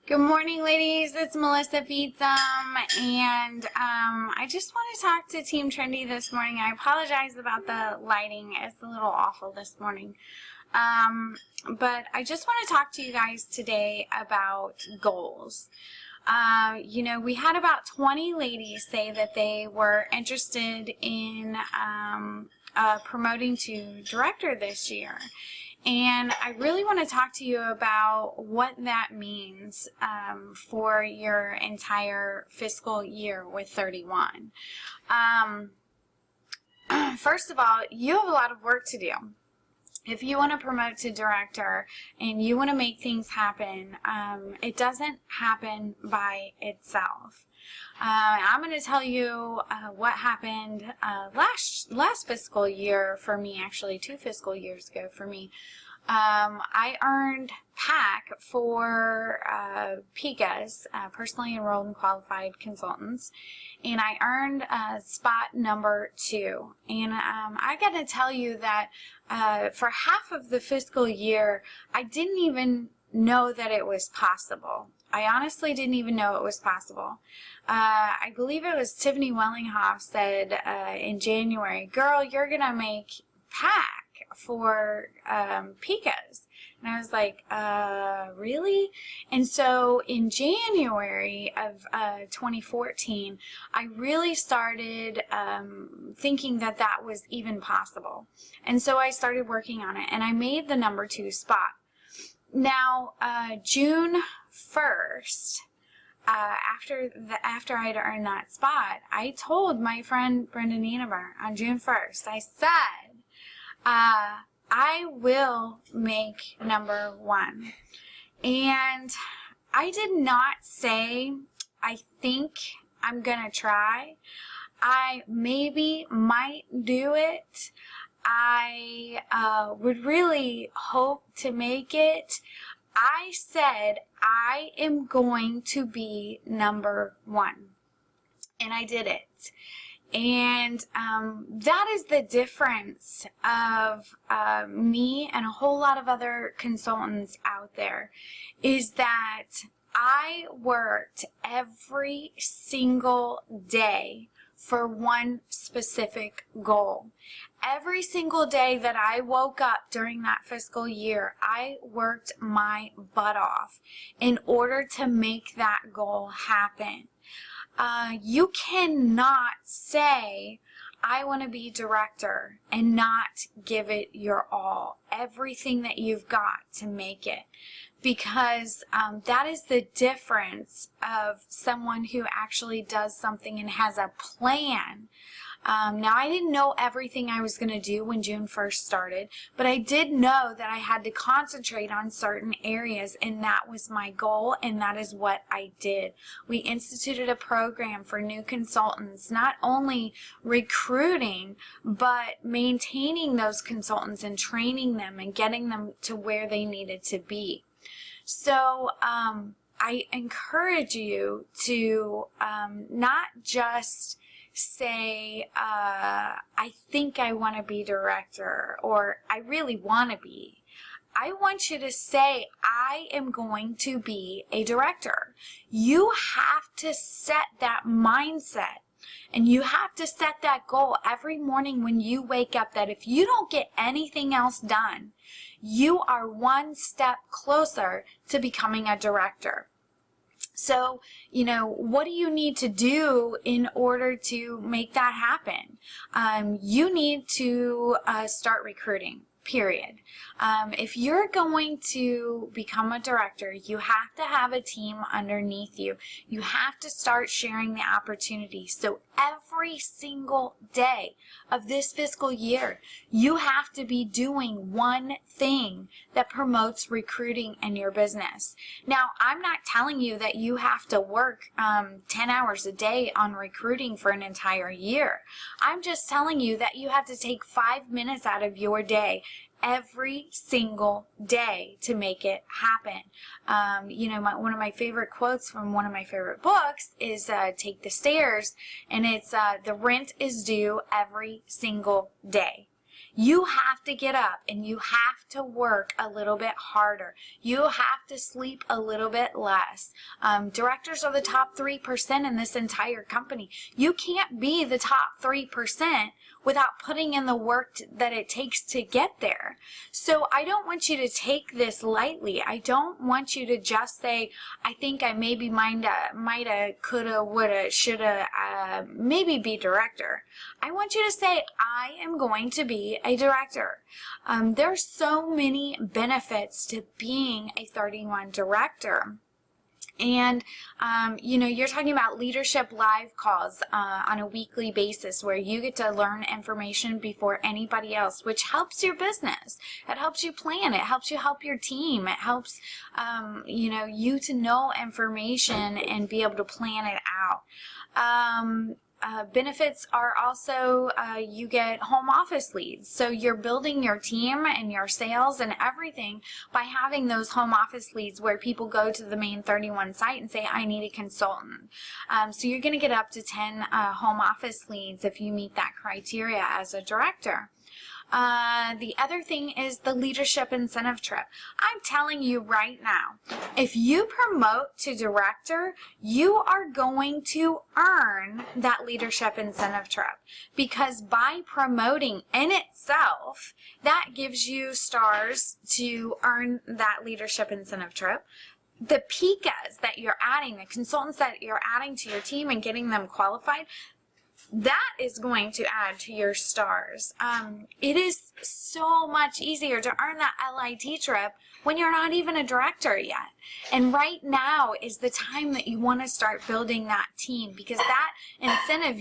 Good morning, ladies. It's Melissa Fietsam, and I just want to talk to Team Trendy this morning. I apologize about the lighting. It's a little awful this morning. But I just want to talk to you guys today about goals. We had about 20 ladies say that they were interested in promoting to director this year. And I really want to talk to you about what that means for your entire fiscal year with 31. First of all, you have a lot of work to do. If you want to promote to director and you want to make things happen, it doesn't happen by itself. I'm going to tell you what happened last fiscal year for me, actually 2 fiscal years ago for me. I earned PAC for PICAs, Personally Enrolled and Qualified Consultants, and I earned spot number 2. And I got to tell you that for half of the fiscal year, I didn't even know that it was possible. I honestly didn't even know it was possible. I believe it was Tiffany Wellinghoff said in January, "Girl, you're going to make PAC for PICAs." And I was like, really? And so in January of 2014, I really started thinking that that was even possible. And so I started working on it, and I made the number 2 spot. Now, June 1st, after I'd earned that spot, I told my friend Brenda Nienaber on June 1st, I said, I will make number 1. And I did not say, I think I'm gonna try. I maybe might do it. I would really hope to make it. I said I am going to be number 1. And I did it. And that is the difference of me and a whole lot of other consultants out there, is that I worked every single day for one specific goal. Every single day that I woke up during that fiscal year, I worked my butt off in order to make that goal happen. You cannot say, I want to be director, and not give it your all, everything that you've got to make it. Because that is the difference of someone who actually does something and has a plan. Now, I didn't know everything I was going to do when June 1st started, but I did know that I had to concentrate on certain areas, and that was my goal, and that is what I did. We instituted a program for new consultants, not only recruiting, but maintaining those consultants and training them and getting them to where they needed to be. So, I encourage you to not just say, I think I want to be director, or I really want to be. I want you to say, I am going to be a director. You have to set that mindset, and you have to set that goal every morning when you wake up, that if you don't get anything else done, you are one step closer to becoming a director. So, what do you need to do in order to make that happen? You need to start recruiting, period. If you're going to become a director, you have to have a team underneath you. You have to start sharing the opportunity. So every single day of this fiscal year, you have to be doing one thing that promotes recruiting in your business. Now, I'm not telling you that you have to work 10 hours a day on recruiting for an entire year. I'm just telling you that you have to take 5 minutes out of your day every single day to make it happen. One of my favorite quotes from one of my favorite books is Take the Stairs, and it's the rent is due every single day. You have to get up and you have to work a little bit harder. You have to sleep a little bit less. Directors are the top 3% in this entire company. You can't be the top 3% without putting in the work that it takes to get there. So I don't want you to take this lightly. I don't want you to just say, I think I maybe mighta, coulda, woulda, shoulda, maybe be director. I want you to say, I am going to be a director. There's so many benefits to being a 31 director. And, you're talking about leadership live calls on a weekly basis where you get to learn information before anybody else, which helps your business. It helps you plan. It helps you help your team. It helps, you to know information and be able to plan it out. Benefits are also you get home office leads. So you're building your team and your sales and everything by having those home office leads where people go to the main 31 site and say, I need a consultant. So you're going to get up to 10 home office leads if you meet that criteria as a director. The other thing is the leadership incentive trip. I'm telling you right now, if you promote to director, you are going to earn that leadership incentive trip, because by promoting in itself, that gives you stars to earn that leadership incentive trip. The PICAs that you're adding, the consultants that you're adding to your team and getting them qualified, that is going to add to your stars. It is so much easier to earn that LIT trip when you're not even a director yet. And right now is the time that you want to start building that team, because that incentive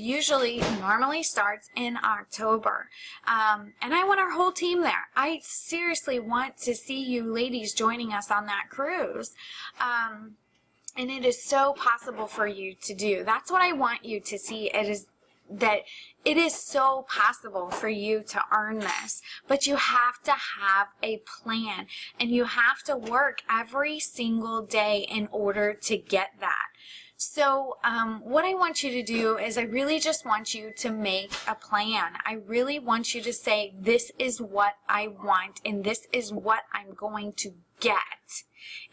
normally starts in October. And I want our whole team there. I seriously want to see you ladies joining us on that cruise. And it is so possible for you to do. That's what I want you to see. It is so possible for you to earn this, but you have to have a plan and you have to work every single day in order to get that. So what I want you to do is I really just want you to make a plan. I really want you to say, this is what I want and this is what I'm going to get.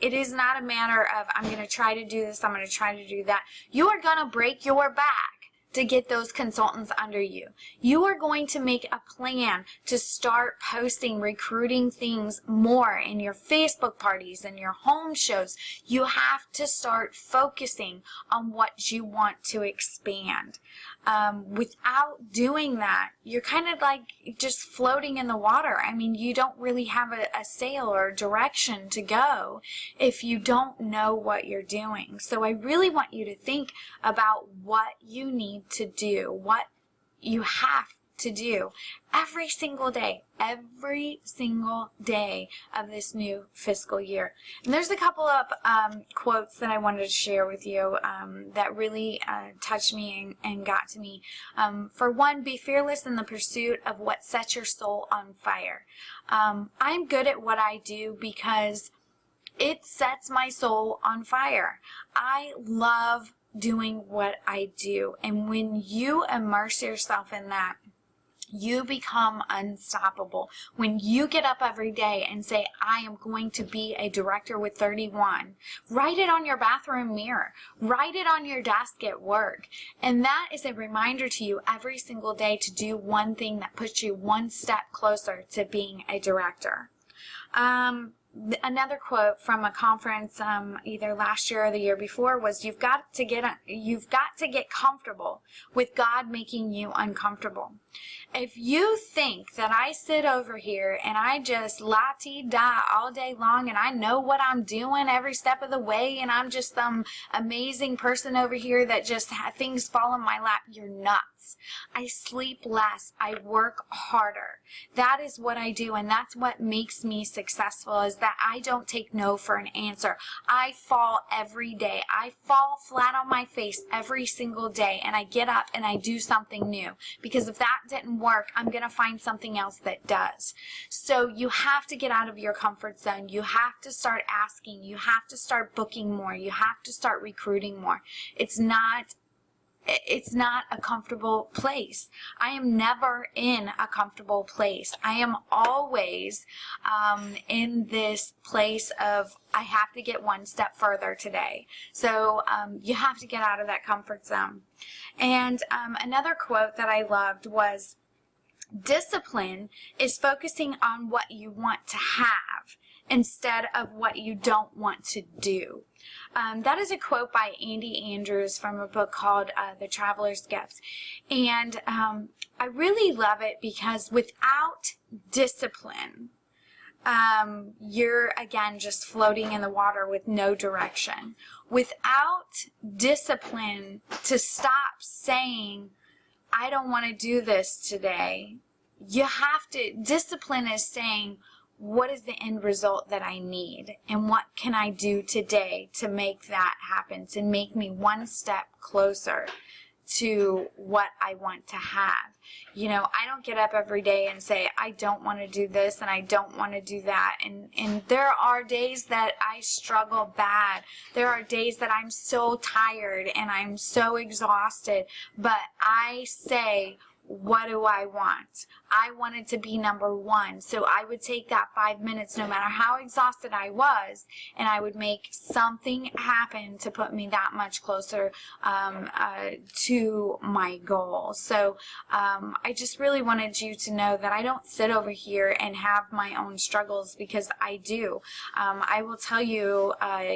It is not a matter of, I'm going to try to do this, I'm going to try to do that. You are going to break your back to get those consultants under you. You are going to make a plan to start posting recruiting things more in your Facebook parties and your home shows. You have to start focusing on what you want to expand. Without doing that, you're kind of like just floating in the water. I mean, you don't really have a sail or direction to go if you don't know what you're doing. So I really want you to think about what you need to do, what you have to do every single day of this new fiscal year. And there's a couple of quotes that I wanted to share with you that really touched me and got to me. For one, be fearless in the pursuit of what sets your soul on fire. I'm good at what I do because it sets my soul on fire. I love doing what I do, and when you immerse yourself in that, you become unstoppable. When you get up every day and say, I am going to be a director with 31, write it on your bathroom mirror, write it on your desk at work, and that is a reminder to you every single day to do one thing that puts you one step closer to being a director. Another quote from a conference either last year or the year before was, you've got to get comfortable with God making you uncomfortable. If you think that I sit over here and I just la-ti-da all day long and I know what I'm doing every step of the way and I'm just some amazing person over here that just things fall in my lap, you're nuts. I sleep less. I work harder. That is what I do, and that's what makes me successful, is that I don't take no for an answer. I fall every day. I fall flat on my face every single day, and I get up and I do something new, because if that didn't work, I'm going to find something else that does. So you have to get out of your comfort zone. You have to start asking. You have to start booking more. You have to start recruiting more. It's not it's not a comfortable place. I am never in a comfortable place. I am always in this place of, I have to get one step further today. So you have to get out of that comfort zone. And another quote that I loved was, discipline is focusing on what you want to have instead of what you don't want to do. That is a quote by Andy Andrews from a book called The Traveler's Gift. And I really love it because without discipline, you're, again, just floating in the water with no direction. Without discipline to stop saying, I don't want to do this today, you have to, discipline is saying, what is the end result that I need? And what can I do today to make that happen, to make me one step closer to what I want to have? You know, I don't get up every day and say, I don't want to do this and I don't want to do that. And there are days that I struggle bad. There are days that I'm so tired and I'm so exhausted. But I say, what do I want? I wanted to be number one. So I would take that 5 minutes, no matter how exhausted I was, and I would make something happen to put me that much closer to my goal. So I just really wanted you to know that I don't sit over here and have my own struggles, because I do. I will tell you,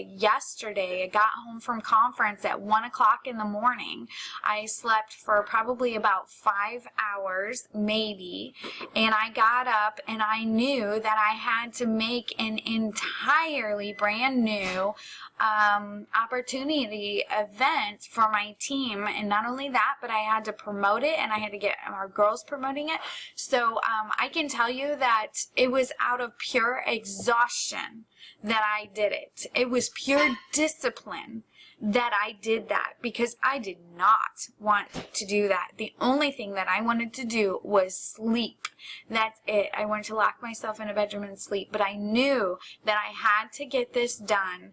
yesterday I got home from conference at 1 o'clock in the morning. I slept for probably about 5 hours, maybe, and I got up and I knew that I had to make an entirely brand new opportunity event for my team. And not only that, but I had to promote it, and I had to get our girls promoting it. So I can tell you that it was out of pure exhaustion that I did it. It was pure discipline that I did that, because I did not want to do that. The only thing that I wanted to do was sleep. That's it. I wanted to lock myself in a bedroom and sleep. But I knew that I had to get this done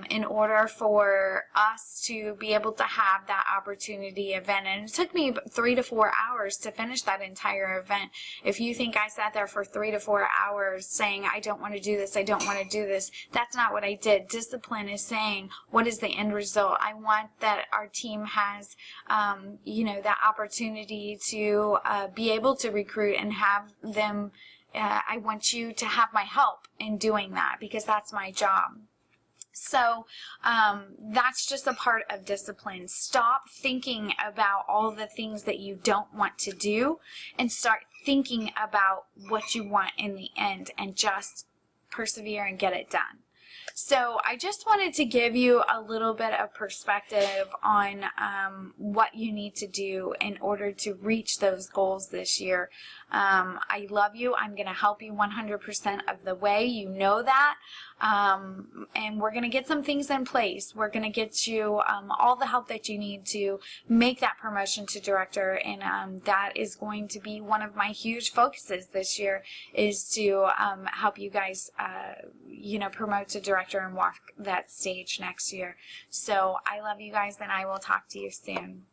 in order for us to be able to have that opportunity event. And it took me 3 to 4 hours to finish that entire event. If you think I sat there for 3 to 4 hours saying, I don't want to do this, I don't want to do this, that's not what I did. Discipline is saying, what is the end result? I want that our team has, you know, that opportunity to be able to recruit and have them. I want you to have my help in doing that, because that's my job. So that's just a part of discipline. Stop thinking about all the things that you don't want to do and start thinking about what you want in the end, and just persevere and get it done. So I just wanted to give you a little bit of perspective on what you need to do in order to reach those goals this year. I love you. I'm going to help you 100% of the way. You know that. And we're going to get some things in place. We're going to get you all the help that you need to make that promotion to director. And that is going to be one of my huge focuses this year, is to help you guys, you know, promote to director and walk that stage next year. So I love you guys, and I will talk to you soon.